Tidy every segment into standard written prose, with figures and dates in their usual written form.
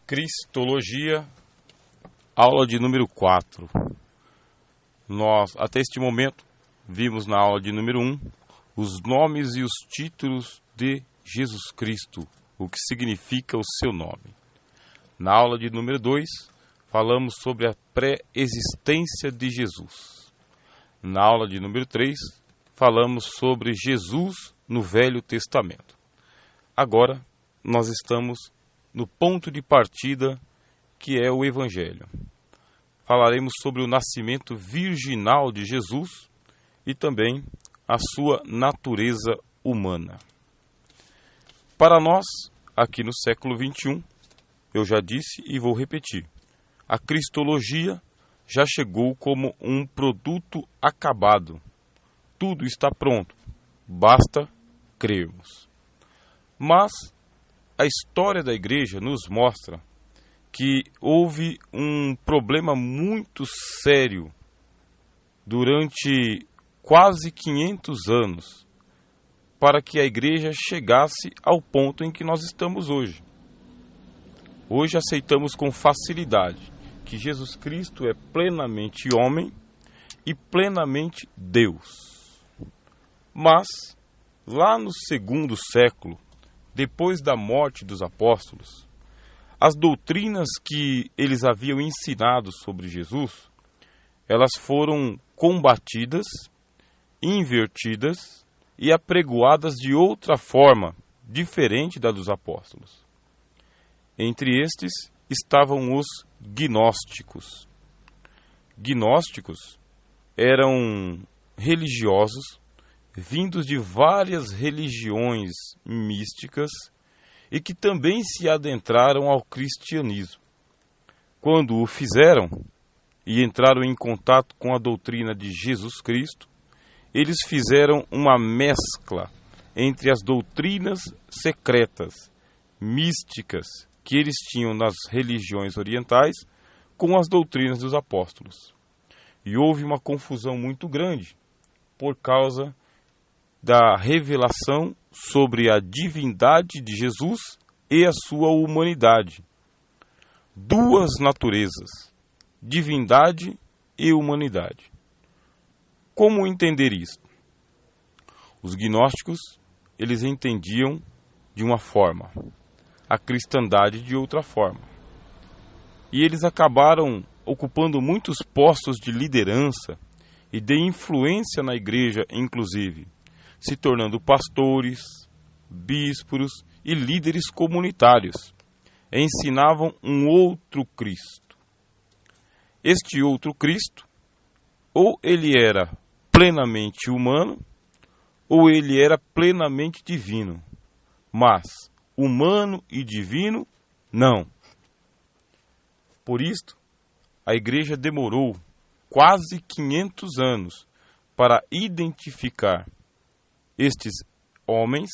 Cristologia, aula de número 4. Nós, até este momento, vimos na aula de número 1 os nomes e os títulos de Jesus Cristo, o que significa o seu nome. Na aula de número 2, falamos sobre a pré-existência de Jesus. Na aula de número 3, falamos sobre Jesus no Velho Testamento. Agora, nós estamos no ponto de partida, que é o Evangelho. Falaremos sobre o nascimento virginal de Jesus e também a sua natureza humana. Para nós, aqui no século XXI, eu já disse e vou repetir, a cristologia já chegou como um produto acabado. Tudo está pronto, basta crermos. Mas a história da igreja nos mostra que houve um problema muito sério durante quase 500 anos para que a igreja chegasse ao ponto em que nós estamos hoje. Hoje aceitamos com facilidade que Jesus Cristo é plenamente homem e plenamente Deus. Mas, lá no segundo século, depois da morte dos apóstolos, as doutrinas que eles haviam ensinado sobre Jesus, elas foram combatidas, invertidas e apregoadas de outra forma, diferente da dos apóstolos. Entre estes estavam os gnósticos. Gnósticos eram religiosos vindos de várias religiões místicas e que também se adentraram ao cristianismo. Quando o fizeram e entraram em contato com a doutrina de Jesus Cristo, eles fizeram uma mescla entre as doutrinas secretas, místicas, que eles tinham nas religiões orientais, com as doutrinas dos apóstolos. E houve uma confusão muito grande por causa da revelação sobre a divindade de Jesus e a sua humanidade. Duas naturezas, divindade e humanidade. Como entender isso? Os gnósticos, eles entendiam de uma forma, a cristandade de outra forma. E eles acabaram ocupando muitos postos de liderança e de influência na igreja, inclusive, se tornando pastores, bispos e líderes comunitários. Ensinavam um outro Cristo. Este outro Cristo, ou ele era plenamente humano, ou ele era plenamente divino. Mas humano e divino, não. Por isto, a igreja demorou quase 500 anos para identificar estes homens,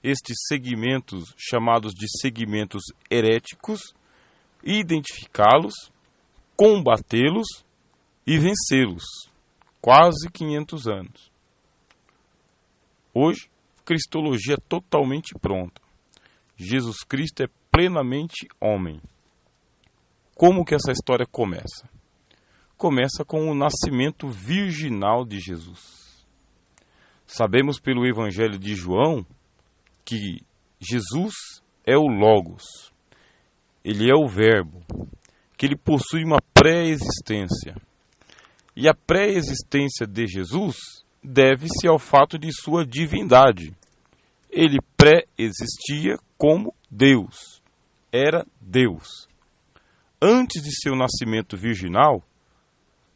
estes segmentos chamados de segmentos heréticos, identificá-los, combatê-los e vencê-los. Quase 500 anos. Hoje, a cristologia é totalmente pronta. Jesus Cristo é plenamente homem. Como que essa história começa? Começa com o nascimento virginal de Jesus. Sabemos pelo Evangelho de João que Jesus é o Logos, ele é o Verbo, que ele possui uma pré-existência. E a pré-existência de Jesus deve-se ao fato de sua divindade. Ele pré-existia como Deus, era Deus. Antes de seu nascimento virginal,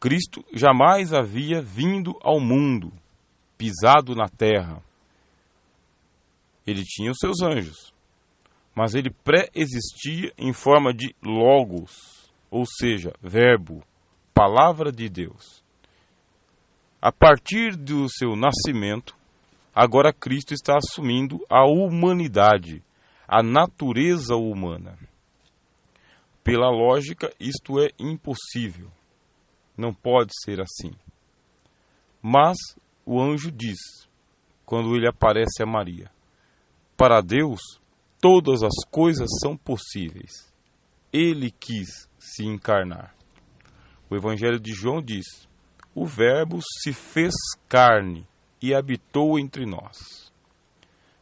Cristo jamais havia vindo ao mundo, pisado na terra. Ele tinha os seus anjos, mas ele pré-existia em forma de Logos, ou seja, Verbo, Palavra de Deus. A partir do seu nascimento, agora Cristo está assumindo a humanidade, a natureza humana. Pela lógica, isto é impossível. Não pode ser assim. Mas o anjo diz, quando ele aparece a Maria, para Deus, todas as coisas são possíveis. ele quis se encarnar. O Evangelho de João diz: o Verbo se fez carne e habitou entre nós.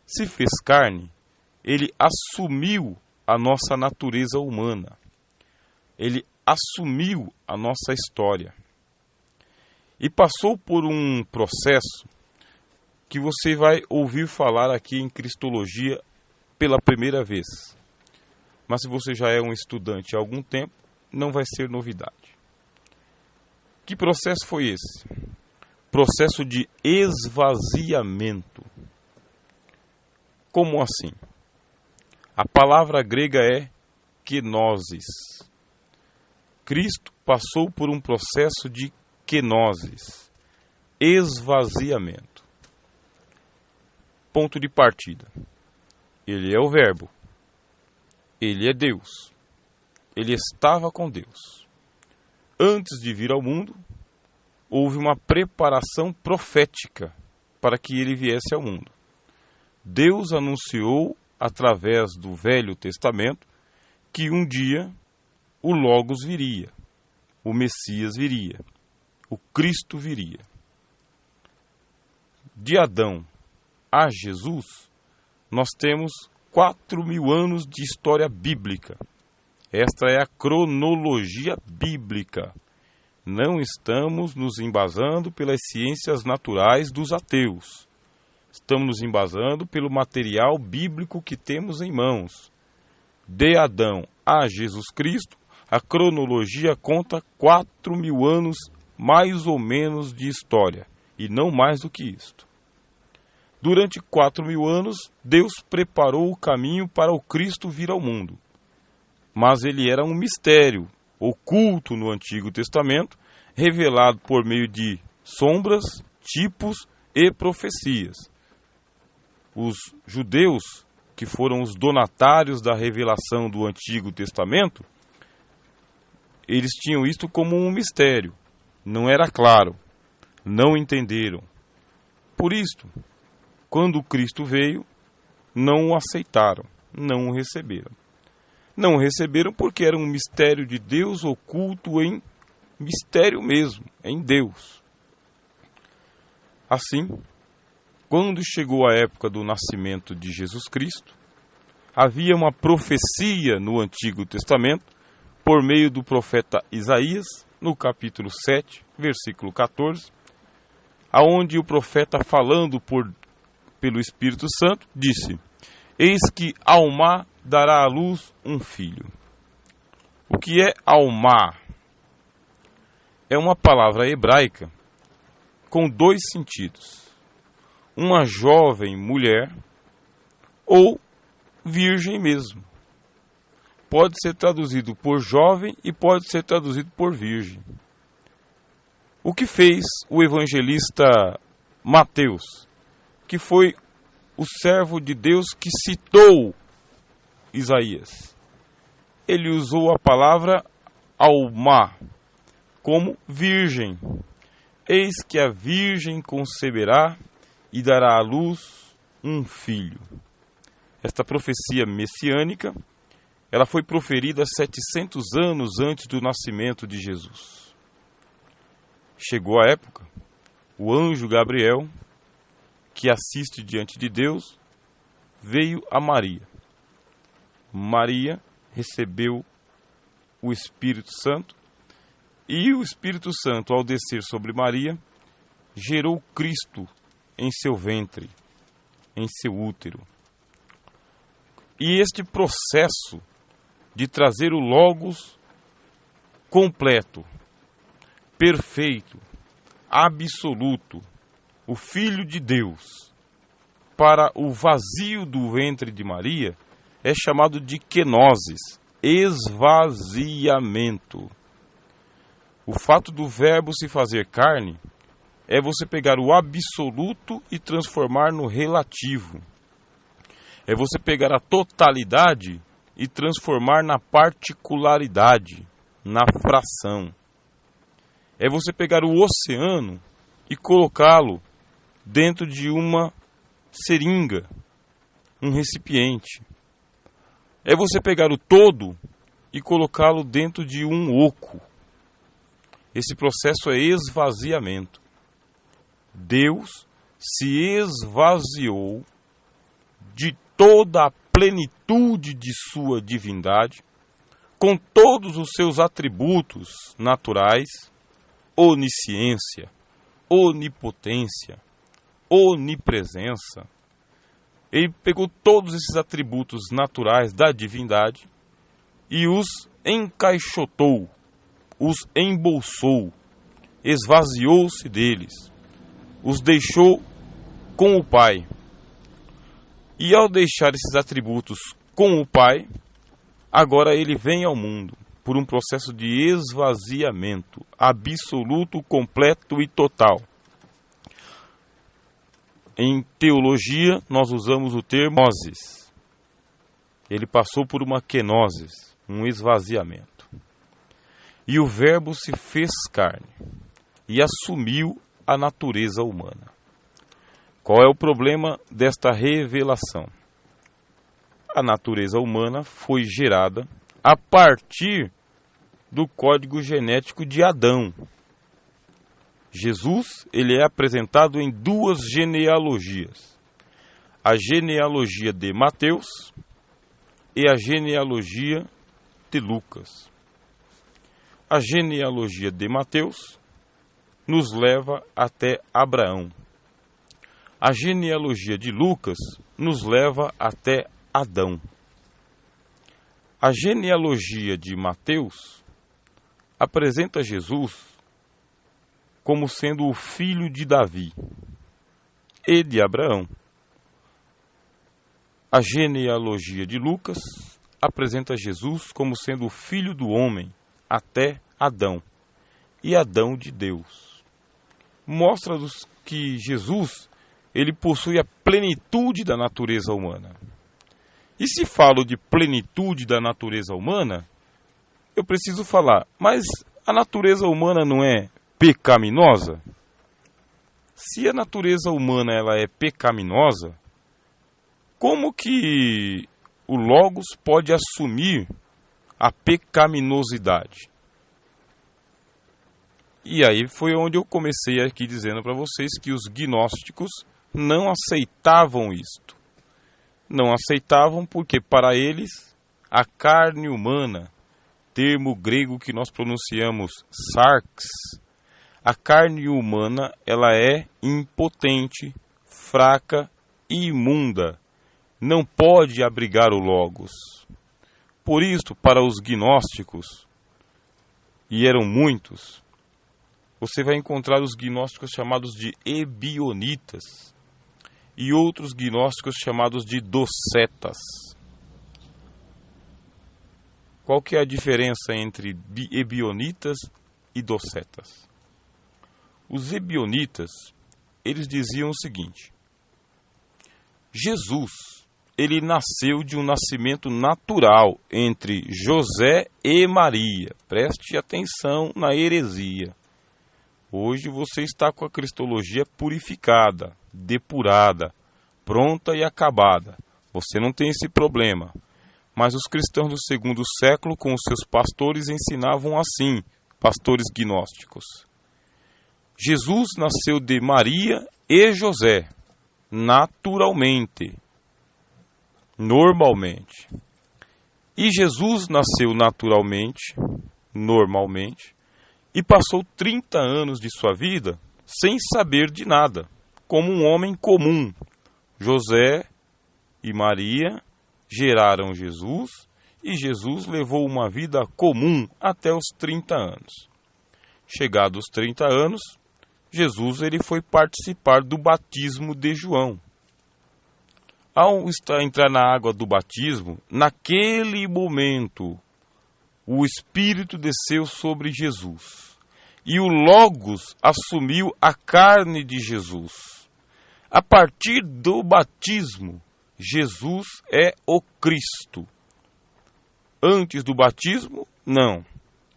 Se fez carne, ele assumiu a nossa natureza humana. Ele assumiu a nossa história. E passou por um processo que você vai ouvir falar aqui em Cristologia pela primeira vez. Mas se você já é um estudante há algum tempo, não vai ser novidade. Que processo foi esse? Processo de esvaziamento. Como assim? A palavra grega é kenosis. Cristo passou por um processo de kenosis, esvaziamento. Ponto de partida. Ele é o Verbo. Ele é Deus. Ele estava com Deus. Antes de vir ao mundo, houve uma preparação profética para que ele viesse ao mundo. Deus anunciou, através do Velho Testamento, que um dia o Logos viria, o Messias viria, o Cristo viria. De Adão a Jesus, nós temos 4.000 anos de história bíblica. Esta é a cronologia bíblica. Não estamos nos embasando pelas ciências naturais dos ateus. Estamos nos embasando pelo material bíblico que temos em mãos. De Adão a Jesus Cristo, a cronologia conta 4.000 anos mais ou menos de história, e não mais do que isto. Durante 4.000 anos, Deus preparou o caminho para o Cristo vir ao mundo. Mas ele era um mistério oculto no Antigo Testamento, revelado por meio de sombras, tipos e profecias. Os judeus, que foram os donatários da revelação do Antigo Testamento, eles tinham isto como um mistério. Não era claro, não entenderam. Por isto, quando Cristo veio, não o aceitaram, não o receberam. Não o receberam porque era um mistério de Deus oculto em mistério mesmo, em Deus. Assim, quando chegou a época do nascimento de Jesus Cristo, havia uma profecia no Antigo Testamento, por meio do profeta Isaías, no capítulo 7, versículo 14, aonde o profeta, falando pelo Espírito Santo, disse: eis que Almá dará à luz um filho. O que é Almá? É uma palavra hebraica com dois sentidos. Uma jovem mulher ou virgem mesmo. Pode ser traduzido por jovem e pode ser traduzido por virgem. O que fez o evangelista Mateus, que foi o servo de Deus que citou Isaías? Ele usou a palavra Almá como virgem. Eis que a virgem conceberá e dará à luz um filho. Esta profecia messiânica, ela foi proferida 700 anos antes do nascimento de Jesus. Chegou a época, o anjo Gabriel, que assiste diante de Deus, veio a Maria. Maria recebeu o Espírito Santo, e o Espírito Santo, ao descer sobre Maria, gerou Cristo em seu ventre, em seu útero. E este processo de trazer o Logos completo, perfeito, absoluto, o Filho de Deus, para o vazio do ventre de Maria, é chamado de kenosis, esvaziamento. O fato do Verbo se fazer carne é você pegar o absoluto e transformar no relativo. É você pegar a totalidade e transformar na particularidade, na fração. É você pegar o oceano e colocá-lo dentro de uma seringa, um recipiente. É você pegar o todo e e colocá-lo dentro de um oco. Esse processo é esvaziamento. Deus se esvaziou de toda a plenitude de sua divindade, com todos os seus atributos naturais, onisciência, onipotência, onipresença. Ele pegou todos esses atributos naturais da divindade e os encaixotou, os embolsou, esvaziou-se deles, os deixou com o Pai. E ao deixar esses atributos com o Pai, agora ele vem ao mundo por um processo de esvaziamento absoluto, completo e total. Em teologia, nós usamos o termo kenosis. Ele passou por uma kenosis, um esvaziamento. E o Verbo se fez carne e assumiu a natureza humana. Qual é o problema desta revelação? A natureza humana foi gerada a partir do código genético de Adão. Jesus, ele é apresentado em duas genealogias. A genealogia de Mateus e a genealogia de Lucas. A genealogia de Mateus nos leva até Abraão. A genealogia de Lucas nos leva até Adão. A genealogia de Mateus apresenta Jesus como sendo o filho de Davi e de Abraão. A genealogia de Lucas apresenta Jesus como sendo o filho do homem até Adão e Adão de Deus. Mostra-nos que Jesus, ele possui a plenitude da natureza humana. E se falo de plenitude da natureza humana, eu preciso falar, mas a natureza humana não é pecaminosa? Se a natureza humana ela é pecaminosa, como que o Logos pode assumir a pecaminosidade? E aí foi onde eu comecei aqui dizendo para vocês que os gnósticos não aceitavam isto. Não aceitavam porque para eles a carne humana, termo grego que nós pronunciamos sarx, a carne humana ela é impotente, fraca e imunda. Não pode abrigar o Logos. Por isso, para os gnósticos, e eram muitos, você vai encontrar os gnósticos chamados de ebionitas e outros gnósticos chamados de docetas. Qual que é a diferença entre ebionitas e docetas? Os ebionitas, eles diziam o seguinte: Jesus, ele nasceu de um nascimento natural entre José e Maria. Preste atenção na heresia. Hoje você está com a cristologia purificada, depurada, pronta e acabada. Você não tem esse problema. Mas os cristãos do segundo século, com os seus pastores, ensinavam assim, pastores gnósticos. Jesus nasceu de Maria e José, naturalmente, normalmente. E Jesus nasceu naturalmente, normalmente, e passou 30 anos de sua vida sem saber de nada, como um homem comum. José e Maria geraram Jesus e Jesus levou uma vida comum até os 30 anos. Chegados os 30 anos, Jesus ele foi participar do batismo de João. Ao entrar na água do batismo, naquele momento, o Espírito desceu sobre Jesus e o Logos assumiu a carne de Jesus. A partir do batismo, Jesus é o Cristo. Antes do batismo, não.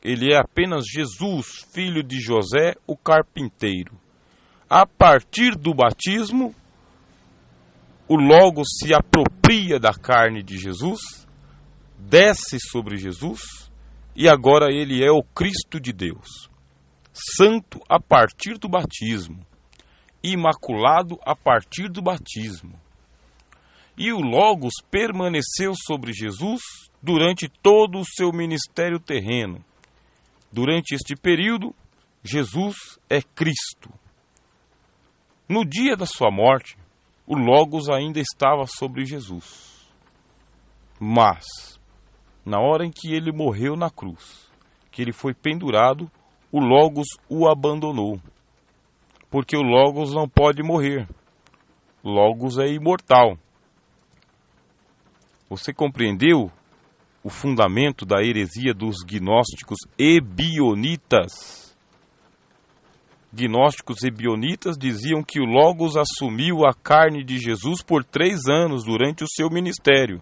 Ele é apenas Jesus, filho de José, o carpinteiro. A partir do batismo, o Logos se apropria da carne de Jesus, desce sobre Jesus e agora ele é o Cristo de Deus, santo a partir do batismo, imaculado a partir do batismo. E o Logos permaneceu sobre Jesus durante todo o seu ministério terreno. Durante este período, Jesus é Cristo. No dia da sua morte, o Logos ainda estava sobre Jesus. Mas, na hora em que ele morreu na cruz, que ele foi pendurado, o Logos o abandonou. Porque o Logos não pode morrer. Logos é imortal. Você compreendeu o fundamento da heresia dos gnósticos ebionitas? Gnósticos ebionitas diziam que o Logos assumiu a carne de Jesus por 3 anos durante o seu ministério.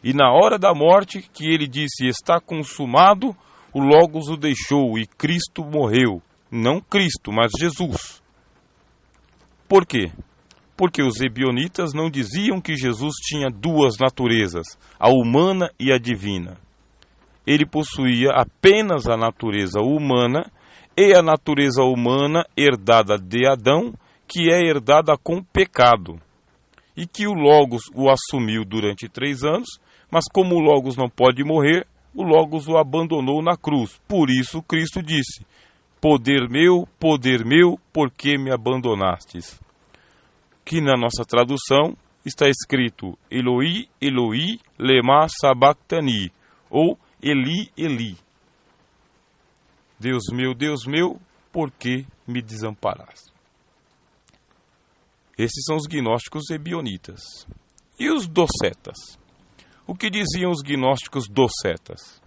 E na hora da morte, que ele disse, está consumado, o Logos o deixou e Cristo morreu. Não Cristo, mas Jesus. Por quê? Porque os ebionitas não diziam que Jesus tinha 2 naturezas, a humana e a divina. Ele possuía apenas a natureza humana e a natureza humana herdada de Adão, que é herdada com pecado. E que o Logos o assumiu durante 3 anos, mas como o Logos não pode morrer, o Logos o abandonou na cruz. Por isso Cristo disse, poder meu, por que me abandonastes? Que na nossa tradução está escrito Eloi, Eloi, lema sabachthani, ou Eli, Eli. Deus meu, por que me desamparaste? Esses são os gnósticos ebionitas. E os docetas? O que diziam os gnósticos docetas?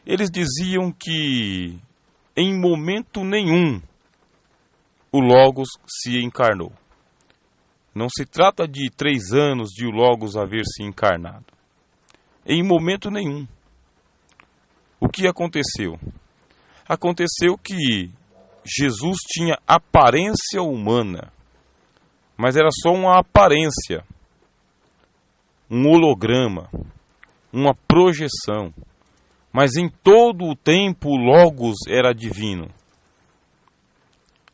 Eles diziam que em momento nenhum o Logos se encarnou. Não se trata de 3 anos de o Logos haver se encarnado. Em momento nenhum. O que aconteceu? Aconteceu que Jesus tinha aparência humana, mas era só uma aparência, um holograma, uma projeção. Mas em todo o tempo o Logos era divino.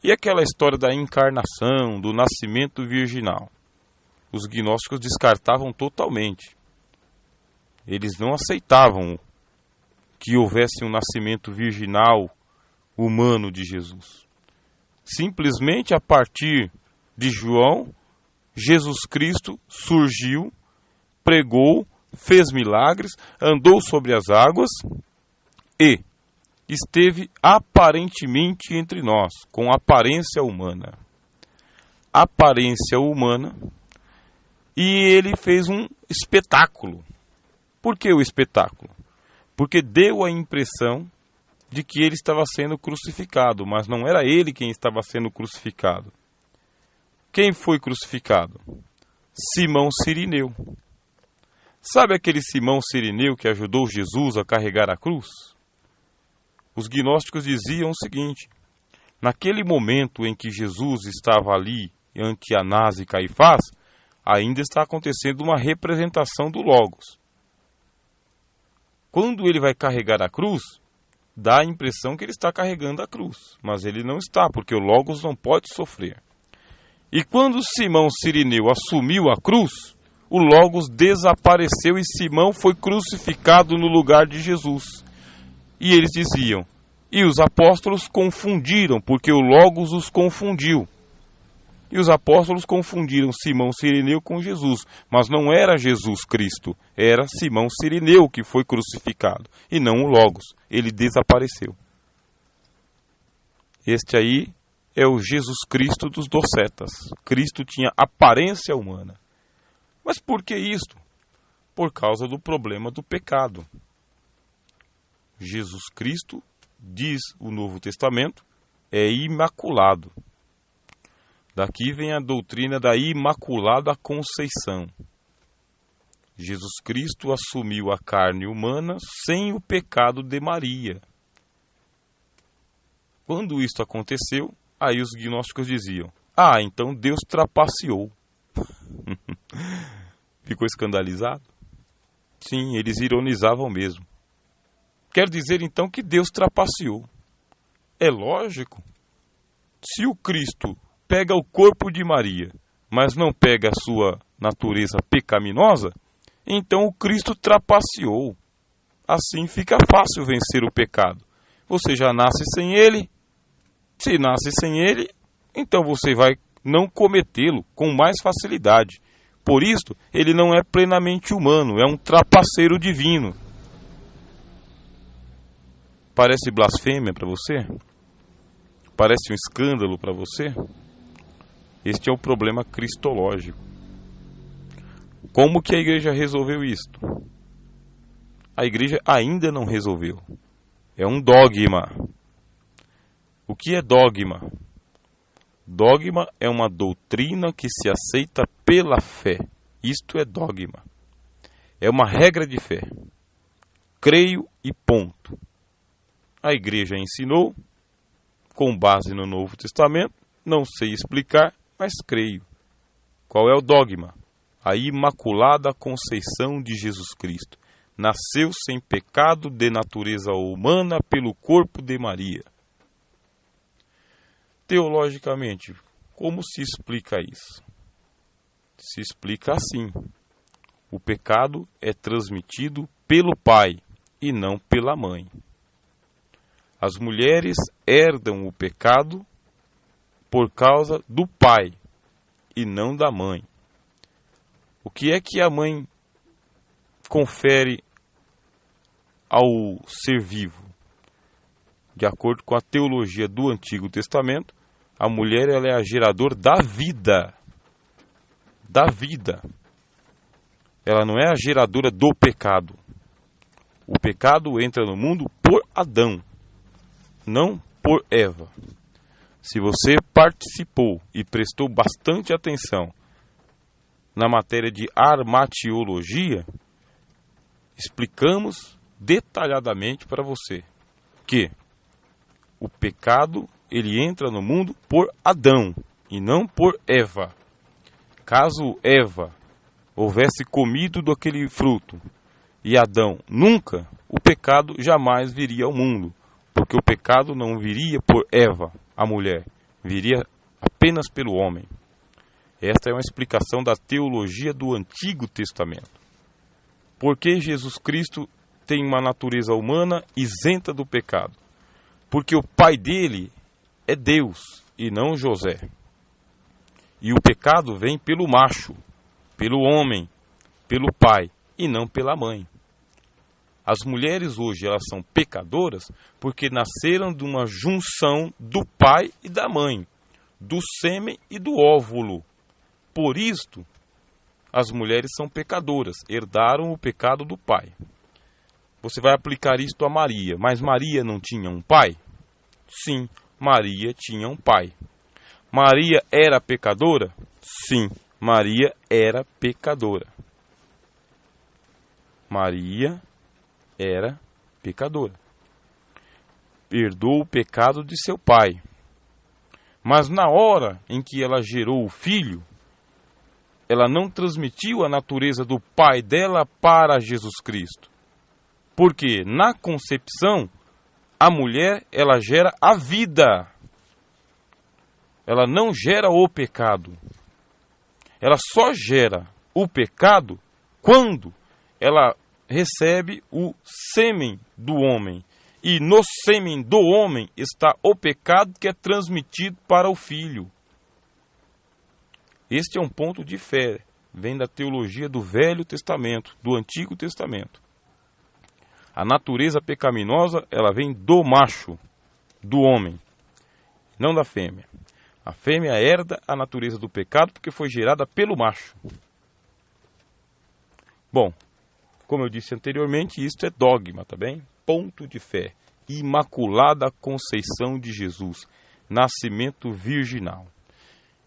E aquela história da encarnação, do nascimento virginal? Os gnósticos descartavam totalmente. Eles não aceitavam que houvesse um nascimento virginal humano de Jesus. Simplesmente a partir de João, Jesus Cristo surgiu, pregou, fez milagres, andou sobre as águas e esteve aparentemente entre nós, com aparência humana. Aparência humana. E ele fez um espetáculo. Por que o espetáculo? Porque deu a impressão de que ele estava sendo crucificado, mas não era ele quem estava sendo crucificado. Quem foi crucificado? Simão Cirineu. Sabe aquele Simão Cirineu que ajudou Jesus a carregar a cruz? Os gnósticos diziam o seguinte: naquele momento em que Jesus estava ali ante Anás e Caifás, ainda está acontecendo uma representação do Logos. Quando ele vai carregar a cruz, dá a impressão que ele está carregando a cruz, mas ele não está, porque o Logos não pode sofrer. E quando Simão Cirineu assumiu a cruz, o Logos desapareceu e Simão foi crucificado no lugar de Jesus. E eles diziam, e os apóstolos confundiram, porque o Logos os confundiu. E os apóstolos confundiram Simão Cirineu com Jesus, mas não era Jesus Cristo, era Simão Cirineu que foi crucificado, e não o Logos, ele desapareceu. Este aí é o Jesus Cristo dos docetas. Cristo tinha aparência humana. Mas por que isto? Por causa do problema do pecado. Jesus Cristo, diz o Novo Testamento, é imaculado. Daqui vem a doutrina da Imaculada Conceição. Jesus Cristo assumiu a carne humana sem o pecado de Maria. Quando isto aconteceu, aí os gnósticos diziam, então Deus trapaceou. Ficou escandalizado? Sim, eles ironizavam mesmo. Quer dizer então que Deus trapaceou. É lógico. Se o Cristo pega o corpo de Maria, mas não pega a sua natureza pecaminosa, então o Cristo trapaceou. Assim fica fácil vencer o pecado. Você já nasce sem ele. Se nasce sem ele, então você vai não cometê-lo com mais facilidade. Por isso, ele não é plenamente humano, é um trapaceiro divino. Parece blasfêmia para você? Parece um escândalo para você? Este é o problema cristológico. Como que a igreja resolveu isto? A igreja ainda não resolveu. É um dogma. O que é dogma? Dogma é uma doutrina que se aceita pela fé. Isto é dogma. É uma regra de fé. Creio e ponto. A igreja ensinou, com base no Novo Testamento, não sei explicar, mas creio. Qual é o dogma? A Imaculada Conceição de Jesus Cristo. Nasceu sem pecado de natureza humana pelo corpo de Maria. Teologicamente, como se explica isso? Se explica assim. O pecado é transmitido pelo pai e não pela mãe. As mulheres herdam o pecado por causa do pai e não da mãe. O que é que a mãe confere ao ser vivo? De acordo com a teologia do Antigo Testamento, a mulher ela é a geradora da vida. Da vida. Ela não é a geradora do pecado. O pecado entra no mundo por Adão, não por Eva. Se você participou e prestou bastante atenção na matéria de armatiologia, explicamos detalhadamente para você que o pecado ele entra no mundo por Adão e não por Eva. Caso Eva houvesse comido daquele fruto e Adão nunca, o pecado jamais viria ao mundo, porque o pecado não viria por Eva, a mulher, viria apenas pelo homem. Esta é uma explicação da teologia do Antigo Testamento. Por que Jesus Cristo tem uma natureza humana isenta do pecado? Porque o pai dele é Deus e não José. E o pecado vem pelo macho, pelo homem, pelo pai e não pela mãe. As mulheres hoje elas são pecadoras porque nasceram de uma junção do pai e da mãe, do sêmen e do óvulo. Por isto, as mulheres são pecadoras, herdaram o pecado do pai. Você vai aplicar isto a Maria, mas Maria não tinha um pai? Sim, Maria tinha um pai. Maria era pecadora? Sim, Maria era pecadora. Maria era pecadora. Herdou o pecado de seu pai. Mas na hora em que ela gerou o filho, ela não transmitiu a natureza do pai dela para Jesus Cristo. Porque na concepção, a mulher, ela gera a vida. Ela não gera o pecado. Ela só gera o pecado quando ela recebe o sêmen do homem. E no sêmen do homem está o pecado que é transmitido para o filho. Este é um ponto de fé. Vem da teologia do Velho Testamento, do Antigo Testamento. A natureza pecaminosa, ela vem do macho, do homem, não da fêmea. A fêmea herda a natureza do pecado porque foi gerada pelo macho. Bom, como eu disse anteriormente, isto é dogma, tá bem? Ponto de fé. Imaculada Conceição de Jesus. Nascimento virginal.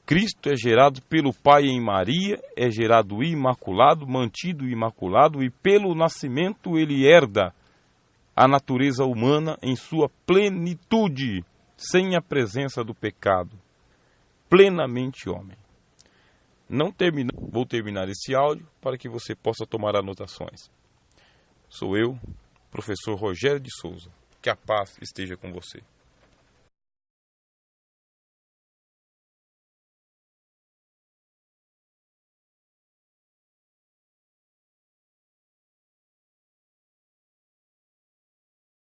Cristo é gerado pelo Pai em Maria, é gerado imaculado, mantido imaculado, e pelo nascimento ele herda a natureza humana em sua plenitude, sem a presença do pecado. Plenamente homem. Vou terminar esse áudio para que você possa tomar anotações. Sou eu, professor Rogério de Souza. Que a paz esteja com você.